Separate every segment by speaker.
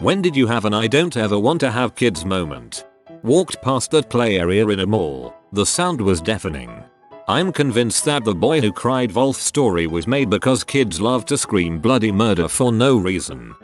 Speaker 1: When did you have an I don't ever want to have kids moment? Walked past that play area in a mall. The sound was deafening. I'm convinced that the boy who cried wolf story was made because kids love to scream bloody murder for no reason.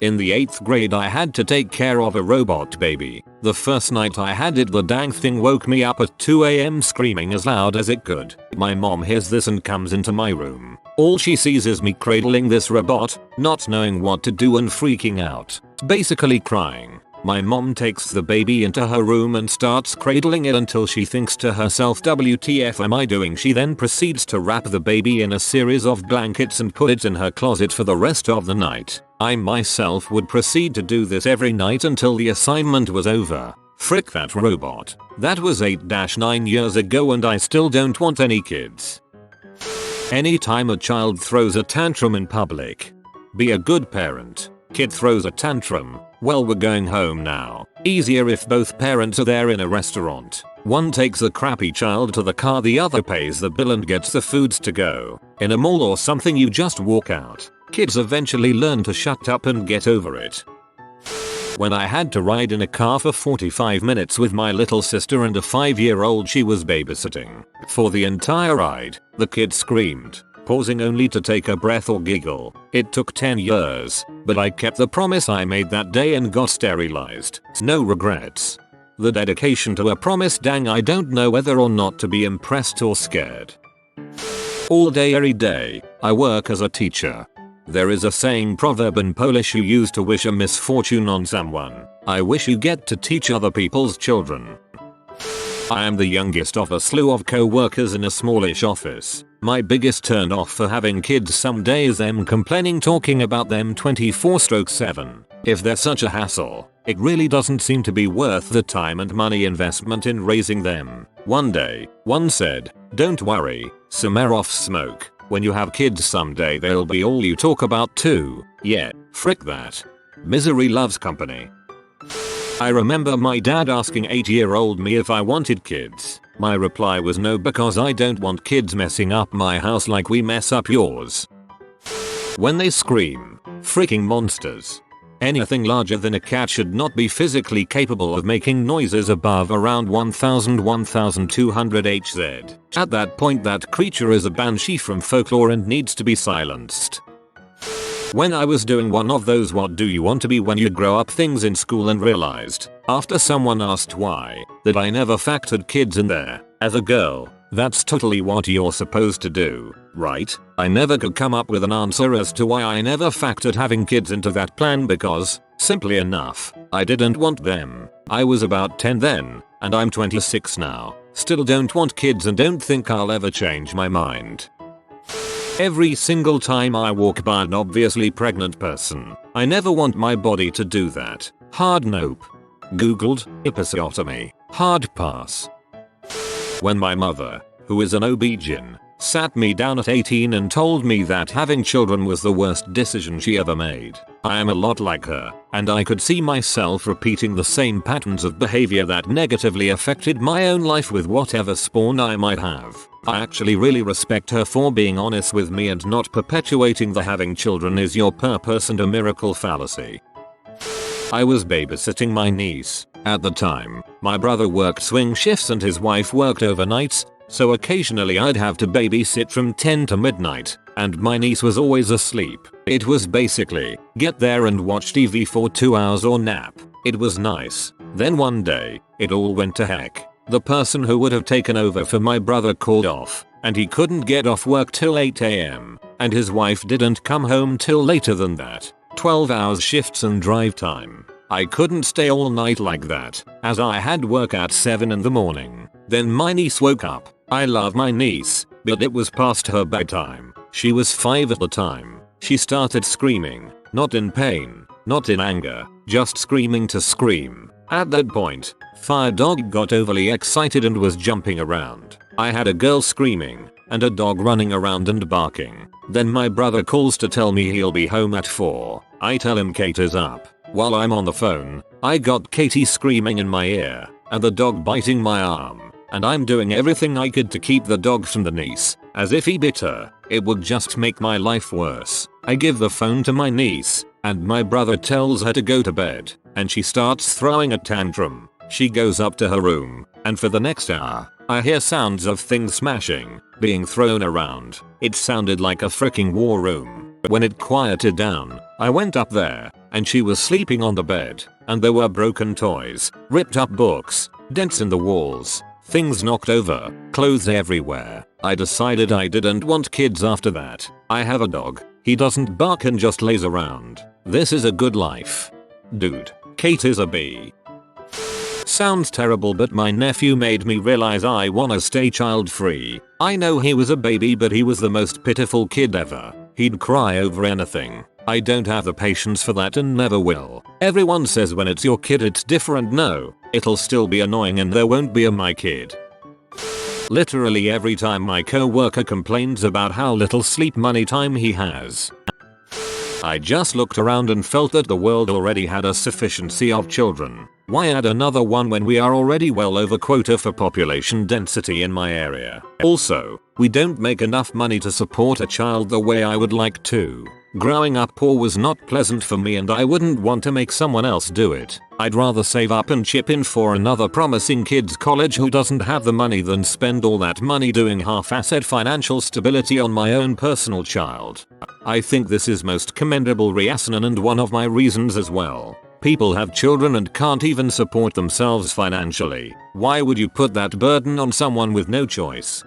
Speaker 1: In the 8th grade I had to take care of a robot baby. The first night I had it, the dang thing woke me up at 2 AM screaming as loud as it could. My mom hears this and comes into my room. All she sees is me cradling this robot, not knowing what to do and freaking out. Basically crying. My mom takes the baby into her room and starts cradling it until she thinks to herself, WTF am I doing? She then proceeds to wrap the baby in a series of blankets and put it in her closet for the rest of the night. I myself would proceed to do this every night until the assignment was over. Frick that robot. That was 8-9 years ago and I still don't want any kids. Anytime a child throws a tantrum in public, be a good parent. Kid throws a tantrum. Well, we're going home now. Easier if both parents are there in a restaurant. One takes the crappy child to the car, the other pays the bill and gets the foods to go. In a mall or something you just walk out. Kids eventually learn to shut up and get over it. When I had to ride in a car for 45 minutes with my little sister and a 5-year-old she was babysitting. For the entire ride, the kid screamed, pausing only to take a breath or giggle. It took 10 years, but I kept the promise I made that day and got sterilized. No regrets. The dedication to a promise, dang, I don't know whether or not to be impressed or scared. All day every day, I work as a teacher. There is a saying proverb in Polish you use to wish a misfortune on someone. I wish you get to teach other people's children. I am the youngest of a slew of co-workers in a smallish office. My biggest turn off for having kids someday is them complaining, talking about them 24/7. If they're such a hassle, it really doesn't seem to be worth the time and money investment in raising them. One day, one said, don't worry, summer off smoke. When you have kids someday they'll be all you talk about too. Yeah, frick that. Misery loves company. I remember my dad asking 8-year-old me if I wanted kids. My reply was no, because I don't want kids messing up my house like we mess up yours. When they scream, freaking monsters. Anything larger than a cat should not be physically capable of making noises above around 1200 Hz. At that point that creature is a banshee from folklore and needs to be silenced. When I was doing one of those what do you want to be when you grow up things in school and realized, after someone asked why, that I never factored kids in there. As a girl, that's totally what you're supposed to do, right? I never could come up with an answer as to why I never factored having kids into that plan because, simply enough, I didn't want them. I was about 10 then, and I'm 26 now. Still don't want kids and don't think I'll ever change my mind. Every single time I walk by an obviously pregnant person, I never want my body to do that. Hard nope. Googled, episiotomy. Hard pass. When my mother, who is an OB-GYN, sat me down at 18 and told me that having children was the worst decision she ever made, I am a lot like her, and I could see myself repeating the same patterns of behavior that negatively affected my own life with whatever spawn I might have. I actually really respect her for being honest with me and not perpetuating the having children is your purpose and a miracle fallacy. I was babysitting my niece. At the time, my brother worked swing shifts and his wife worked overnights, so occasionally I'd have to babysit from 10 to midnight, and my niece was always asleep. It was basically, get there and watch TV for 2 hours or nap. It was nice. Then one day, it all went to heck. The person who would have taken over for my brother called off, and he couldn't get off work till 8 AM, and his wife didn't come home till later than that. 12 hours shifts and drive time. I couldn't stay all night like that, as I had work at 7 in the morning. Then my niece woke up. I love my niece, but it was past her bedtime. She was 5 at the time. She started screaming, not in pain, not in anger, just screaming to scream. At that point, Fire Dog got overly excited and was jumping around. I had a girl screaming, and a dog running around and barking. Then my brother calls to tell me he'll be home at 4. I tell him Kate is up. While I'm on the phone, I got Katie screaming in my ear, and the dog biting my arm, and I'm doing everything I could to keep the dog from the niece, as if he bit her, it would just make my life worse. I give the phone to my niece, and my brother tells her to go to bed, and she starts throwing a tantrum. She goes up to her room, and for the next hour, I hear sounds of things smashing, being thrown around. It sounded like a freaking war room. When it quieted down, I went up there, and she was sleeping on the bed, and there were broken toys, ripped up books, dents in the walls, things knocked over, clothes everywhere. I decided I didn't want kids after that. I have a dog. He doesn't bark and just lays around. This is a good life. Dude, Kate is a bee. Sounds terrible, but my nephew made me realize I wanna stay child free. I know he was a baby, but he was the most pitiful kid ever. He'd cry over anything. I don't have the patience for that and never will. Everyone says when it's your kid it's different. No, it'll still be annoying and there won't be a my kid. Literally every time my co-worker complains about how little sleep money time he has, I just looked around and felt that the world already had a sufficiency of children. Why add another one when we are already well over quota for population density in my area? Also, we don't make enough money to support a child the way I would like to. Growing up poor was not pleasant for me and I wouldn't want to make someone else do it. I'd rather save up and chip in for another promising kid's college who doesn't have the money than spend all that money doing half-assed financial stability on my own personal child. I think this is most commendable reason and one of my reasons as well. People have children and can't even support themselves financially. Why would you put that burden on someone with no choice?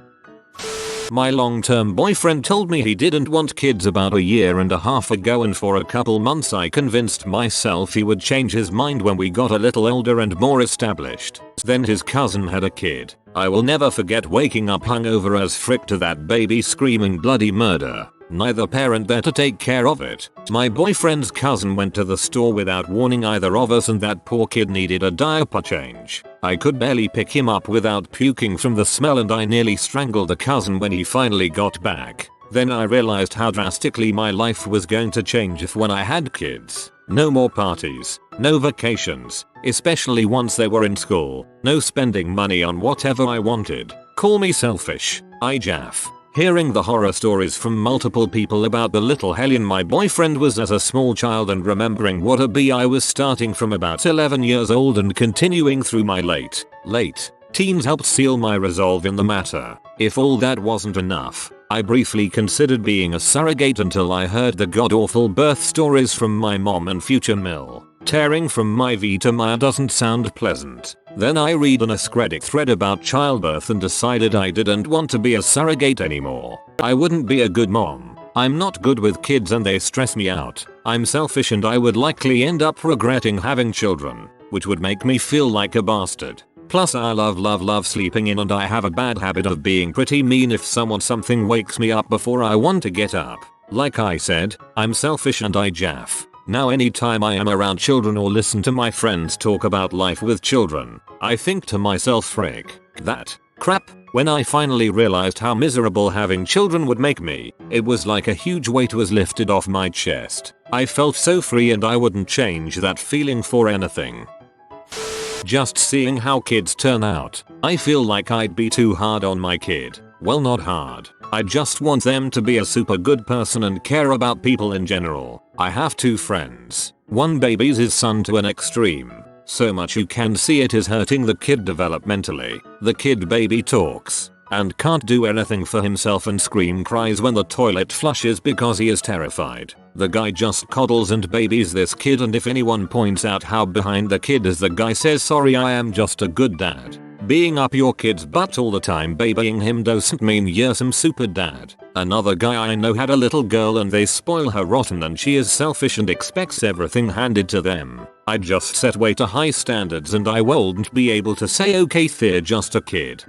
Speaker 1: My long-term boyfriend told me he didn't want kids about a year and a half ago, and for a couple months I convinced myself he would change his mind when we got a little older and more established. Then his cousin had a kid. I will never forget waking up hungover as frick to that baby screaming bloody murder. Neither parent there to take care of it. My boyfriend's cousin went to the store without warning either of us and that poor kid needed a diaper change. I could barely pick him up without puking from the smell and I nearly strangled the cousin when he finally got back. Then I realized how drastically my life was going to change if when I had kids. No more parties, no vacations, especially once they were in school, no spending money on whatever I wanted. Call me selfish, I jaff. Hearing the horror stories from multiple people about the little hellion my boyfriend was as a small child and remembering what a bee I was starting from about 11 years old and continuing through my late teens helped seal my resolve in the matter. If all that wasn't enough, I briefly considered being a surrogate until I heard the god-awful birth stories from my mom and future mill. Tearing from my V to Maya doesn't sound pleasant. Then I read an AskReddit thread about childbirth and decided I didn't want to be a surrogate anymore. I wouldn't be a good mom. I'm not good with kids and they stress me out. I'm selfish and I would likely end up regretting having children, which would make me feel like a bastard. Plus I love sleeping in and I have a bad habit of being pretty mean if something wakes me up before I want to get up. Like I said, I'm selfish and I jaff. Now anytime I am around children or listen to my friends talk about life with children, I think to myself, frick, that crap. When I finally realized how miserable having children would make me, it was like a huge weight was lifted off my chest. I felt so free and I wouldn't change that feeling for anything. Just seeing how kids turn out, I feel like I'd be too hard on my kid. Well, not hard. I just want them to be a super good person and care about people in general. I have 2 friends. One babies his son to an extreme. So much you can see it is hurting the kid developmentally. The kid baby talks and can't do anything for himself and cries when the toilet flushes because he is terrified. The guy just coddles and babies this kid, and if anyone points out how behind the kid is, the guy says, sorry, I am just a good dad. Being up your kid's butt all the time babying him doesn't mean you're some super dad. Another guy I know had a little girl and they spoil her rotten and she is selfish and expects everything handed to them. I just set way too high standards and I won't be able to say okay, they're just a kid.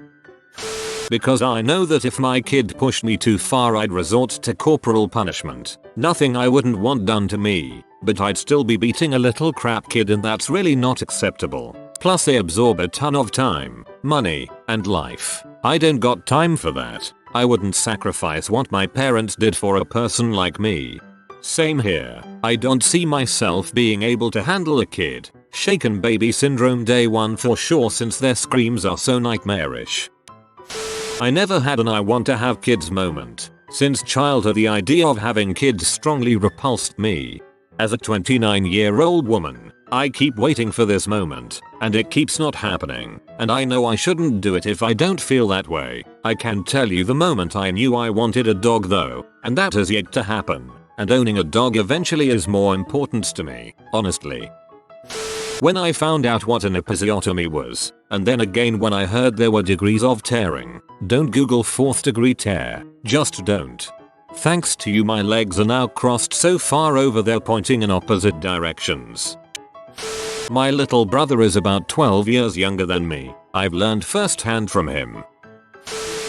Speaker 1: Because I know that if my kid pushed me too far I'd resort to corporal punishment. Nothing I wouldn't want done to me, but I'd still be beating a little crap kid and that's really not acceptable. Plus they absorb a ton of time, money, and life. I don't got time for that. I wouldn't sacrifice what my parents did for a person like me. Same here. I don't see myself being able to handle a kid. Shaken baby syndrome day 1 for sure, since their screams are so nightmarish. I never had an I want to have kids moment. Since childhood the idea of having kids strongly repulsed me. As a 29-year-old woman, I keep waiting for this moment, and it keeps not happening, and I know I shouldn't do it if I don't feel that way. I can tell you the moment I knew I wanted a dog though, and that has yet to happen, and owning a dog eventually is more important to me, honestly. When I found out what an episiotomy was, and then again when I heard there were degrees of tearing, don't Google 4th degree tear, just don't. Thanks to you my legs are now crossed so far over they're pointing in opposite directions. My little brother is about 12 years younger than me. I've learned firsthand from him.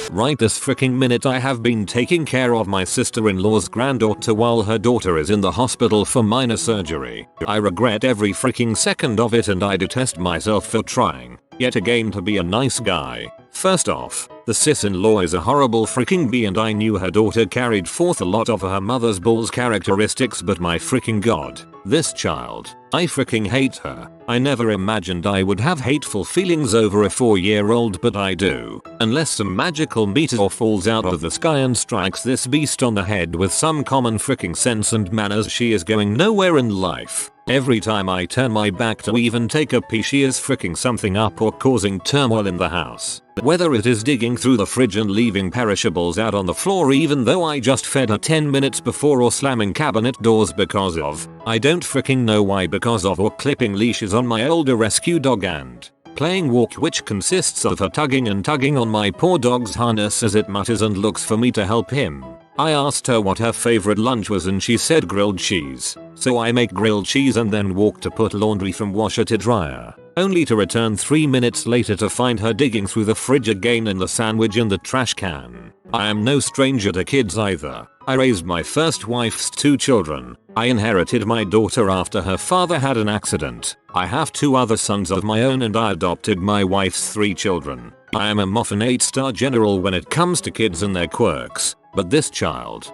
Speaker 1: Right this freaking minute I have been taking care of my sister-in-law's granddaughter while her daughter is in the hospital for minor surgery. I regret every freaking second of it and I detest myself for trying, yet again, to be a nice guy. First off, the sis-in-law is a horrible freaking bee and I knew her daughter carried forth a lot of her mother's bull's characteristics, but my freaking god, this child, I freaking hate her. I never imagined I would have hateful feelings over a 4-year-old, but I do. Unless some magical meteor falls out of the sky and strikes this beast on the head with some common freaking sense and manners, she is going nowhere in life. Every time I turn my back to even take a pee she is freaking something up or causing turmoil in the house. Whether it is digging through the fridge and leaving perishables out on the floor even though I just fed her 10 minutes before, or slamming cabinet doors because of, I don't freaking know why because of, or clipping leashes on my older rescue dog and playing walk, which consists of her tugging and tugging on my poor dog's harness as it mutters and looks for me to help him. I asked her what her favorite lunch was and she said grilled cheese. So I make grilled cheese and then walk to put laundry from washer to dryer, only to return 3 minutes later to find her digging through the fridge again and the sandwich in the trash can. I am no stranger to kids either. I raised my first wife's 2 children. I inherited my daughter after her father had an accident. I have 2 other sons of my own and I adopted my wife's 3 children. I am a muffin 8-star general when it comes to kids and their quirks. But this child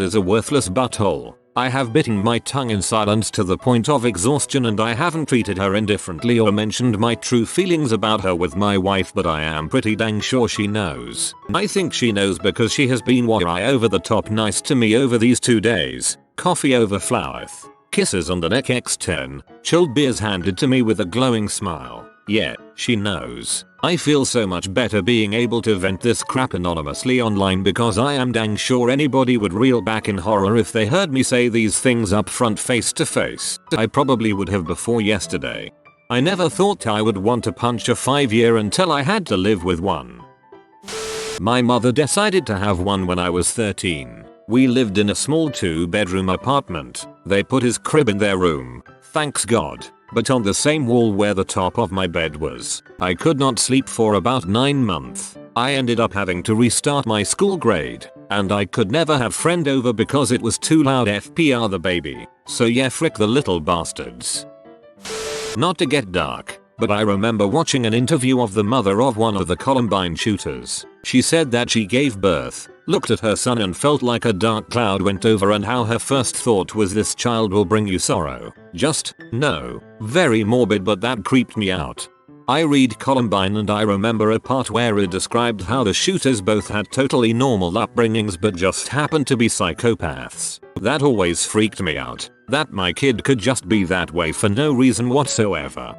Speaker 1: is a worthless butthole. I have bitten my tongue in silence to the point of exhaustion and I haven't treated her indifferently or mentioned my true feelings about her with my wife, but I am pretty dang sure she knows. I think she knows because she has been way over the top nice to me over these 2 days. Coffee over flowers, kisses on the neck x10, chilled beers handed to me with a glowing smile. Yeah, she knows. I feel so much better being able to vent this crap anonymously online because I am dang sure anybody would reel back in horror if they heard me say these things up front face to face. I probably would have before yesterday. I never thought I would want to punch a 5-year until I had to live with one. My mother decided to have one when I was 13. We lived in a small 2-bedroom apartment. They put his crib in their room, thanks God. But on the same wall where the top of my bed was, I could not sleep for about 9 months. I ended up having to restart my school grade, and I could never have friend over because it was too loud FPR the baby. So yeah, frick the little bastards. Not to get dark, but I remember watching an interview of the mother of one of the Columbine shooters. She said that she gave birth, looked at her son and felt like a dark cloud went over and how her first thought was this child will bring you sorrow. Just, no. Very morbid, but that creeped me out. I read Columbine and I remember a part where it described how the shooters both had totally normal upbringings but just happened to be psychopaths. That always freaked me out, that my kid could just be that way for no reason whatsoever.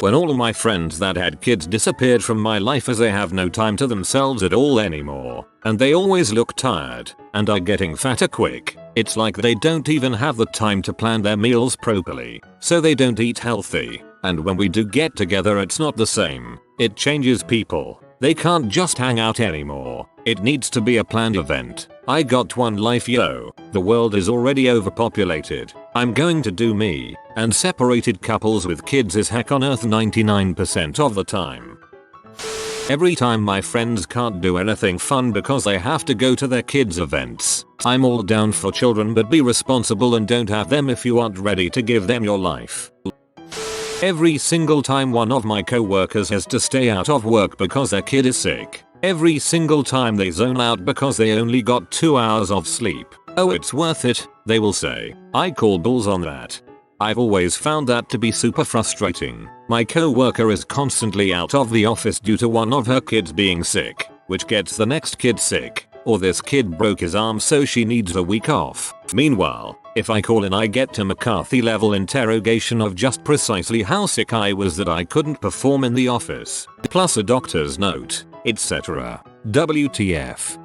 Speaker 1: When all of my friends that had kids disappeared from my life as they have no time to themselves at all anymore, and they always look tired, and are getting fatter quick. It's like they don't even have the time to plan their meals properly, so they don't eat healthy, and when we do get together it's not the same. It changes people. They can't just hang out anymore. It needs to be a planned event. I got one life, yo. The world is already overpopulated. I'm going to do me, and separated couples with kids is heck on earth 99% of the time. Every time my friends can't do anything fun because they have to go to their kids' events, I'm all down for children, but be responsible and don't have them if you aren't ready to give them your life. Every single time one of my co-workers has to stay out of work because their kid is sick. Every single time they zone out because they only got 2 hours of sleep. Oh, it's worth it, they will say. I call bulls on that. I've always found that to be super frustrating. My co-worker is constantly out of the office due to one of her kids being sick, which gets the next kid sick. or this kid broke his arm so she needs a week off. Meanwhile, if I call and I get to McCarthy level interrogation of just precisely how sick I was that I couldn't perform in the office, plus a doctor's note, etc. WTF.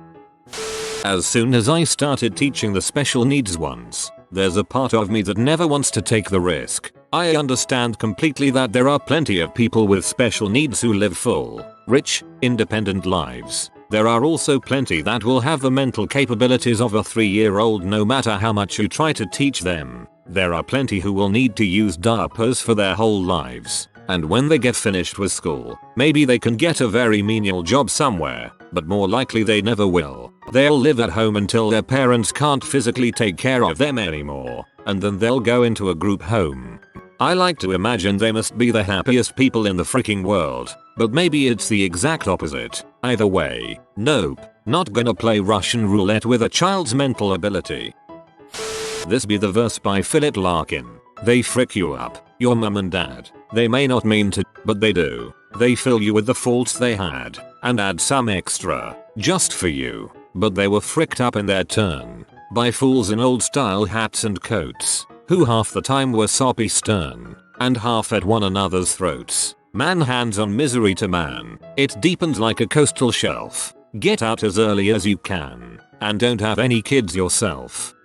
Speaker 1: As soon as I started teaching the special needs ones, there's a part of me that never wants to take the risk. I understand completely that there are plenty of people with special needs who live full, rich, independent lives. There are also plenty that will have the mental capabilities of a 3-year-old no matter how much you try to teach them. There are plenty who will need to use diapers for their whole lives. And when they get finished with school, maybe they can get a very menial job somewhere, but more likely they never will. They'll live at home until their parents can't physically take care of them anymore, and then they'll go into a group home. I like to imagine they must be the happiest people in the freaking world, but maybe it's the exact opposite. Either way, nope, not gonna play Russian roulette with a child's mental ability. This be the verse by Philip Larkin. They frick you up, your mum and dad. They may not mean to, but they do. They fill you with the faults they had, and add some extra, just for you. But they were fricked up in their turn, by fools in old style hats and coats, who half the time were soppy stern, and half at one another's throats. Man hands on misery to man, it deepens like a coastal shelf. Get out as early as you can, and don't have any kids yourself.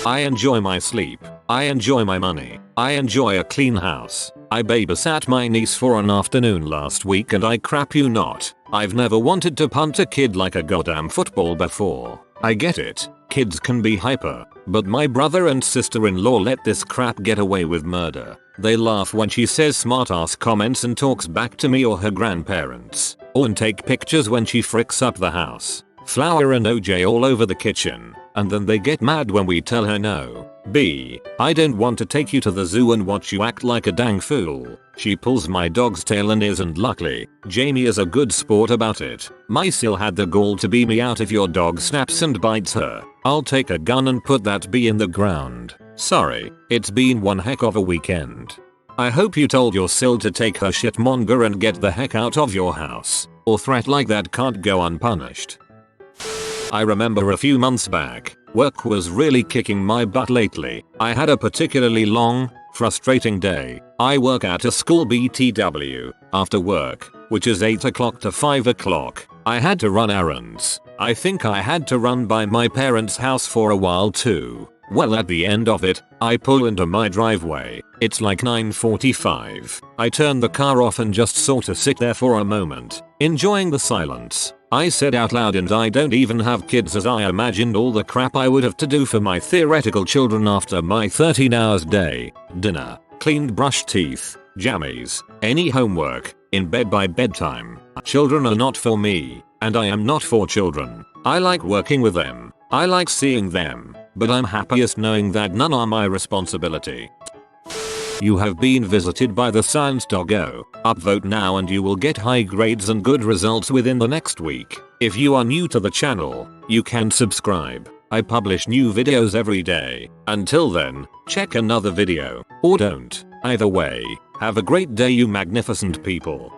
Speaker 1: I enjoy my sleep. I enjoy my money. I enjoy a clean house. I babysat my niece for an afternoon last week and I crap you not, I've never wanted to punt a kid like a goddamn football before. I get it, kids can be hyper, but my brother and sister-in-law let this crap get away with murder. They laugh when she says smart-ass comments and talks back to me or her grandparents, and take pictures when she fricks up the house. Flour and OJ all over the kitchen, and then they get mad when we tell her no. I don't want to take you to the zoo and watch you act like a dang fool. She pulls my dog's tail and isn't lucky. Jamie is a good sport about it. My seal had the gall to bee me out if your dog snaps and bites her. I'll take a gun and put that bee in the ground. Sorry, it's been one heck of a weekend. I hope you told your Sil to take her shitmonger and get the heck out of your house. Or threat like that can't go unpunished. I remember a few months back, work was really kicking my butt lately. I had a particularly long, frustrating day. I work at a school BTW. After work, which is 8 o'clock to 5 o'clock, I had to run errands. I think I had to run by my parents' house for a while too. Well, at the end of it, I pull into my driveway. It's like 9:45. I turn the car off and just sorta sit there for a moment, enjoying the silence. I said out loud, and I don't even have kids, as I imagined all the crap I would have to do for my theoretical children after my 13 hours day. Dinner, cleaned, brushed teeth, jammies, any homework, in bed by bedtime. Children are not for me, and I am not for children. I like working with them. I like seeing them, but I'm happiest knowing that none are my responsibility. You have been visited by the science doggo. Upvote now and you will get high grades and good results within the next week. If you are new to the channel, you can subscribe. I publish new videos every day. Until then, check another video, or don't. Either way, have a great day, you magnificent people.